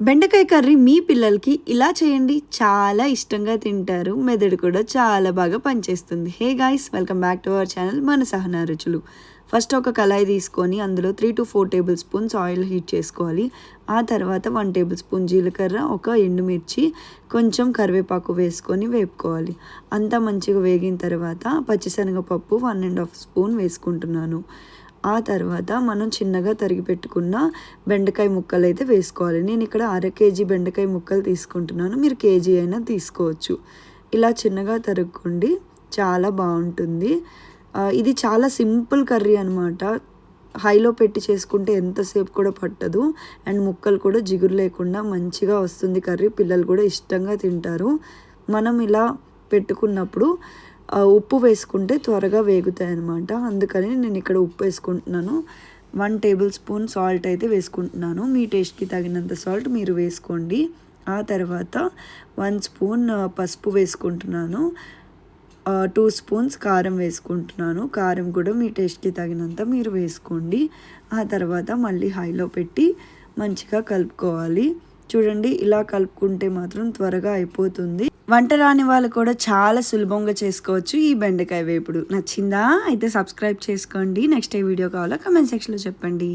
బెండకాయ కర్రీ మీ పిల్లలకి ఇలా చేయండి, చాలా ఇష్టంగా తింటారు. మెదడు కూడా చాలా బాగా పనిచేస్తుంది. Hey guys, welcome back to our channel మన సహనా రుచులు. ఫస్ట్ ఒక కళాయి తీసుకొని అందులో 3 to 4 table spoons oil heat చేసుకోవాలి. ఆ తర్వాత 1 టేబుల్ స్పూన్ జీలకర్ర, ఒక ఎండుమిర్చి, కొంచెం కరివేపాకు వేసుకొని వేపుకోవాలి. అంతా మంచిగా వేగిన తర్వాత పచ్చిశనగపప్పు 1.5 స్పూన్ వేసుకుంటున్నాను. ఆ తర్వాత మనం చిన్నగా తరిగి పెట్టుకున్న బెండకాయ ముక్కలు అయితే వేసుకోవాలి. నేను ఇక్కడ 1/2 కేజీ బెండకాయ ముక్కలు తీసుకుంటున్నాను, మీరు కేజీ అయినా తీసుకోవచ్చు. ఇలా చిన్నగా తరుక్కోండి, చాలా బాగుంటుంది. ఇది చాలా సింపుల్ కర్రీ అనమాట. హైలో పెట్టి చేసుకుంటే ఎంతసేపు కూడా పట్టదు. అండ్ ముక్కలు కూడా జిగురు లేకుండా మంచిగా వస్తుంది కర్రీ. పిల్లలు కూడా ఇష్టంగా తింటారు. మనం ఇలా పెట్టుకున్నప్పుడు ఉప్పు వేసుకుంటే త్వరగా వేగుతాయి అన్నమాట. అందుకని నేను ఇక్కడ ఉప్పు వేసుకుంటున్నాను. 1 టేబుల్ స్పూన్ సాల్ట్ అయితే వేసుకుంటున్నాను. మీ టేస్ట్కి తగినంత సాల్ట్ మీరు వేసుకోండి. ఆ తర్వాత 1 స్పూన్ పసుపు వేసుకుంటున్నాను. 2 స్పూన్స్ కారం వేసుకుంటున్నాను. కారం కూడా మీ టేస్ట్కి తగినంత మీరు వేసుకోండి. ఆ తర్వాత మళ్ళీ హైలో పెట్టి మంచిగా కలుపుకోవాలి. చూడండి, ఇలా కలుపుకుంటే మాత్రం త్వరగా అయిపోతుంది. వంట రాని వాళ్ళు కూడా చాలా సులభంగా చేసుకోవచ్చు ఈ బెండకాయ వేపుడు. నచ్చిందా? అయితే సబ్స్క్రైబ్ చేసుకోండి. నెక్స్ట్ ఏ వీడియో కావాలో కమెంట్ సెక్షన్లో చెప్పండి.